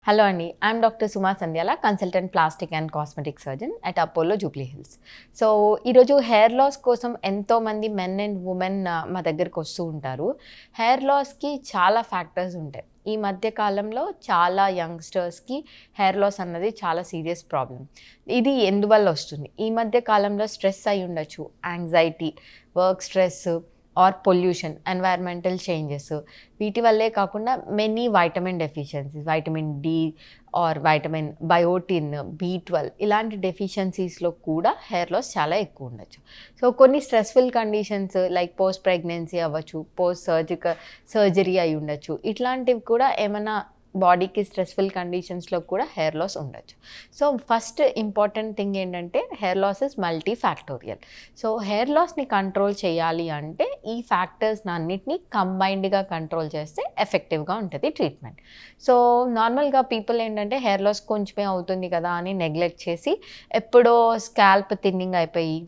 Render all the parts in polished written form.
Hello Andy, I'm Dr. Suma Sandhyala, consultant plastic and cosmetic surgeon at Apollo Jubilee Hills. So ఈరోజు hair loss కోసం ఎంతోమంది men and women మా దగ్గరికి వస్తూ ఉంటారు. హెయిర్ లాస్కి చాలా ఫ్యాక్టర్స్ ఉంటాయి. ఈ మధ్య కాలంలో చాలా యంగ్స్టర్స్కి హెయిర్ లాస్ అన్నది చాలా సీరియస్ ప్రాబ్లం. ఇది ఎందువల్ల వస్తుంది? ఈ మధ్య కాలంలో స్ట్రెస్ అయి ఉండొచ్చు, anxiety, work stress or pollution, environmental changes, వీటి వల్లే కాకుండా many vitamin deficiencies, vitamin D or vitamin biotin, B12 ఇలాంటి డెఫిషియన్సీస్లో కూడా హెయిర్ లాస్ చాలా ఎక్కువ ఉండొచ్చు. సో కొన్ని stressful conditions like post pregnancy అవ్వచ్చు, పోస్ట్ సర్జరీ అయి ఉండొచ్చు, ఇట్లాంటివి కూడా ఏమైనా బాడీకి స్ట్రెస్ఫుల్ కండిషన్స్లో కూడా హెయిర్ లాస్ ఉండొచ్చు. సో ఫస్ట్ ఇంపార్టెంట్ థింగ్ ఏంటంటే hair loss is multi factorial. So hair లాస్ని కంట్రోల్ చేయాలి అంటే ఈ ఫ్యాక్టర్స్ అన్నిటినీ కంబైన్డ్గా కంట్రోల్ చేస్తే ఎఫెక్టివ్గా ఉంటుంది ట్రీట్మెంట్. సో నార్మల్గా పీపుల్ ఏంటంటే హెయిర్ లాస్ కొంచెమే అవుతుంది కదా అని నెగ్లెక్ట్ చేసి ఎప్పుడో స్కాల్ప్ థిన్నింగ్ అయిపోయి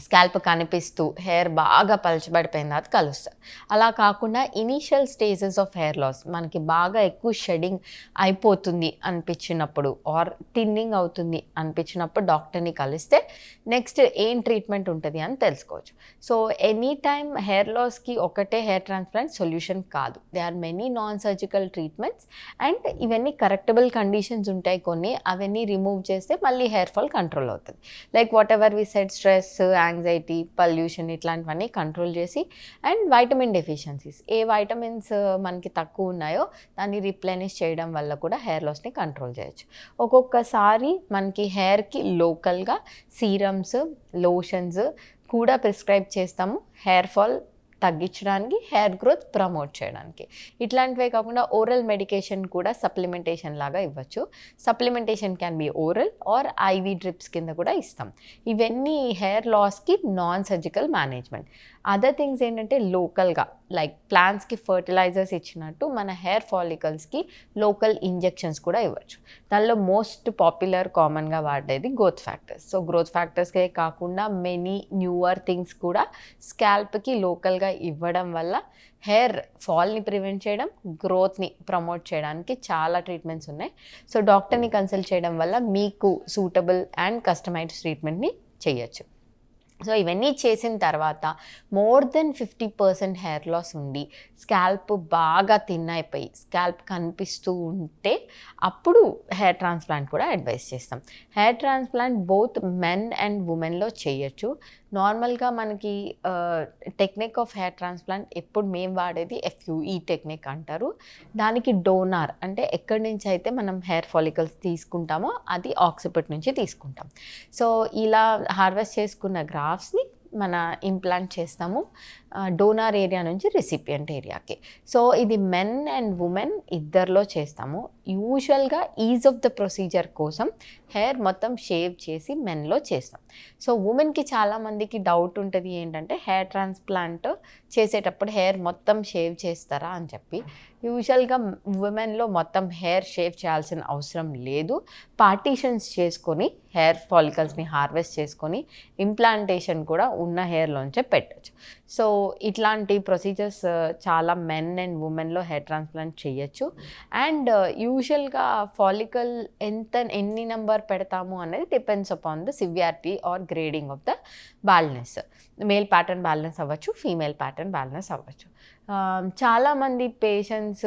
స్కాల్ప్ కనిపిస్తూ హెయిర్ బాగా పలచబడిపోయిన తర్వాత కలుస్తారు. అలా కాకుండా initial stages of hair loss మనకి బాగా ఎక్కువ షెడింగ్ అయిపోతుంది అనిపించినప్పుడు ఆర్ థిన్నింగ్ అవుతుంది అనిపించినప్పుడు డాక్టర్ని కలిస్తే నెక్స్ట్ ఏం ట్రీట్మెంట్ ఉంటుంది అని తెలుసుకోవచ్చు. సో ఎనీ టైమ్ హెయిర్ లాస్కి ఒకటే హెయిర్ ట్రాన్స్ప్లాంట్ సొల్యూషన్ కాదు. They are many non surgical treatments and ఇవన్నీ కరెక్టబుల్ కండిషన్స్ ఉంటాయి కొన్ని, అవన్నీ రిమూవ్ చేస్తే మళ్ళీ హెయిర్ ఫాల్ కంట్రోల్ అవుతుంది. Like whatever we said, stress, anxiety, pollution ఇట్లాంటివన్నీ కంట్రోల్ చేసి అండ్ వైటమిన్ డెఫిషియన్సీస్, ఏ వైటమిన్స్ మనకి తక్కువ ఉన్నాయో దాన్ని రిప్లెనిష్ చేయడం వల్ల కూడా హెయిర్ లాస్ని కంట్రోల్ చేయొచ్చు. ఒక్కొక్కసారి మనకి హెయిర్కి లోకల్గా సీరమ్స్, లోషన్స్ కూడా ప్రిస్క్రైబ్ చేస్తాము హెయిర్ ఫాల్ తగ్గించడానికి, హెయిర్ గ్రోత్ ప్రమోట్ చేయడానికి. ఇట్లాంటివే కాకుండా ఓరల్ మెడికేషన్ కూడా సప్లిమెంటేషన్ లాగా ఇవ్వచ్చు. Supplementation can be oral or IV drips కింద కూడా ఇస్తాం. ఇవన్నీ హెయిర్ లాస్కి non surgical management. Other things ఏంటంటే లోకల్గా లైక్ ప్లాంట్స్కి ఫర్టిలైజర్స్ ఇచ్చినట్టు మన హెయిర్ ఫాలికల్స్కి లోకల్ ఇంజెక్షన్స్ కూడా ఇవ్వచ్చు. దానిలో మోస్ట్ పాపులర్ కామన్గా వాడేది గ్రోత్ ఫ్యాక్టర్స్. సో గ్రోత్ ఫ్యాక్టర్స్కే కాకుండా మెనీ న్యూవర్ థింగ్స్ కూడా స్కాల్ప్కి లోకల్గా ఇవ్వడం వల్ల హెయిర్ ఫాల్ని ప్రివెంట్ చేయడం, గ్రోత్ని ప్రమోట్ చేయడానికి చాలా ట్రీట్మెంట్స్ ఉన్నాయి. సో డాక్టర్ని కన్సల్ట్ చేయడం వల్ల మీకు సూటబుల్ అండ్ కస్టమైజ్డ్ ట్రీట్మెంట్ని చేయొచ్చు. సో ఇవన్నీ చేసిన తర్వాత మోర్ దెన్ 50% హెయిర్ లాస్ ఉండి స్కాల్ప్ బాగా థిన్ అయిపోయి స్కాల్ప్ కనిపిస్తూ ఉంటే అప్పుడు హెయిర్ ట్రాన్స్ప్లాంట్ కూడా అడ్వైస్ చేస్తాం. Hair transplant both men and ఉమెన్లో చేయొచ్చు. నార్మల్గా మనకి టెక్నిక్ ఆఫ్ హెయిర్ ట్రాన్స్ప్లాంట్ ఎప్పుడు మేము వాడేది FUE టెక్నిక్ అంటారు. దానికి డోనార్ అంటే ఎక్కడి నుంచి అయితే మనం హెయిర్ ఫాలికల్స్ తీసుకుంటామో అది ఆక్సిపిట్ నుంచి తీసుకుంటాం. సో ఇలా హార్వెస్ట్ చేసుకున్న గ్రాఫ్స్ని మన ఇంప్లాంట్ చేస్తాము డోనార్ ఏరియా నుంచి రిసిపియంట్ ఏరియాకి. సో ఇది మెన్ అండ్ ఉమెన్ ఇద్దరిలో చేస్తాము. యూజువల్గా ఈజ్ ఆఫ్ ద ప్రొసీజర్ కోసం హెయిర్ మొత్తం షేవ్ చేసి మెన్లో చేస్తాం. సో ఉమెన్కి చాలామందికి డౌట్ ఉంటుంది ఏంటంటే హెయిర్ ట్రాన్స్ప్లాంట్ చేసేటప్పుడు హెయిర్ మొత్తం షేవ్ చేస్తారా అని చెప్పి. యూజువల్గా ఉమెన్లో మొత్తం హెయిర్ షేవ్ చేయాల్సిన అవసరం లేదు. పార్టీషన్స్ చేసుకొని హెయిర్ ఫాలికల్స్ని హార్వెస్ట్ చేసుకొని ఇంప్లాంటేషన్ కూడా ఉన్న హెయిర్లోంచే పెట్టచ్చు. సో ఇట్లాంటి ప్రొసీజర్స్ చాలా మెన్ అండ్ ఉమెన్లో హెయిర్ ట్రాన్స్ప్లాంట్ చేయొచ్చు. అండ్ యూజువల్గా ఫాలికల్ ఎన్ని నెంబర్ పెడతాము అనేది depends upon the severity or grading of the baldness. Male pattern baldness అవ్వచ్చు, ఫీమేల్ ప్యాటర్న్ బాల్నెస్ అవ్వచ్చు. చాలామంది పేషెంట్స్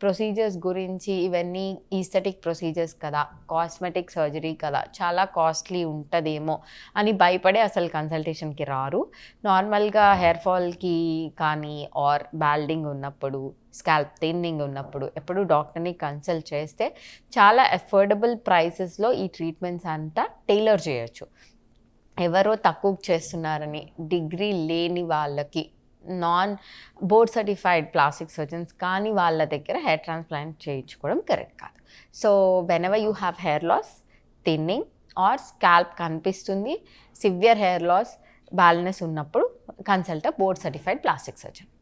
ప్రొసీజర్స్ గురించి ఇవన్నీ ఈస్థెటిక్ ప్రొసీజర్స్ కదా, కాస్మెటిక్ సర్జరీ కదా, చాలా కాస్ట్లీ ఉంటుందేమో అని భయపడే అసలు కన్సల్టేషన్కి రారు. నార్మల్గా హెయిర్ ఫాల్కి కానీ ఆర్ బాల్డింగ్ ఉన్నప్పుడు, స్కాల్ప్ థిన్నింగ్ ఉన్నప్పుడు ఎప్పుడు డాక్టర్ని కన్సల్ట్ చేస్తే చాలా అఫోర్డబుల్ ప్రైసెస్లో ఈ ట్రీట్మెంట్స్ అంతా టైలర్ చేయొచ్చు. ఎవరో తక్కువ చేస్తున్నారని డిగ్రీ లేని వాళ్ళకి, non board certified plastic surgeons కానీ వాళ్ళ దగ్గర హెయిర్ ట్రాన్స్ప్లాంట్ చేయించుకోవడం కరెక్ట్ కాదు. So whenever you have hair loss, thinning or scalp కనిపిస్తుంది, సివియర్ హెయిర్ లాస్, బాల్నెస్ ఉన్నప్పుడు consult board certified plastic surgeon.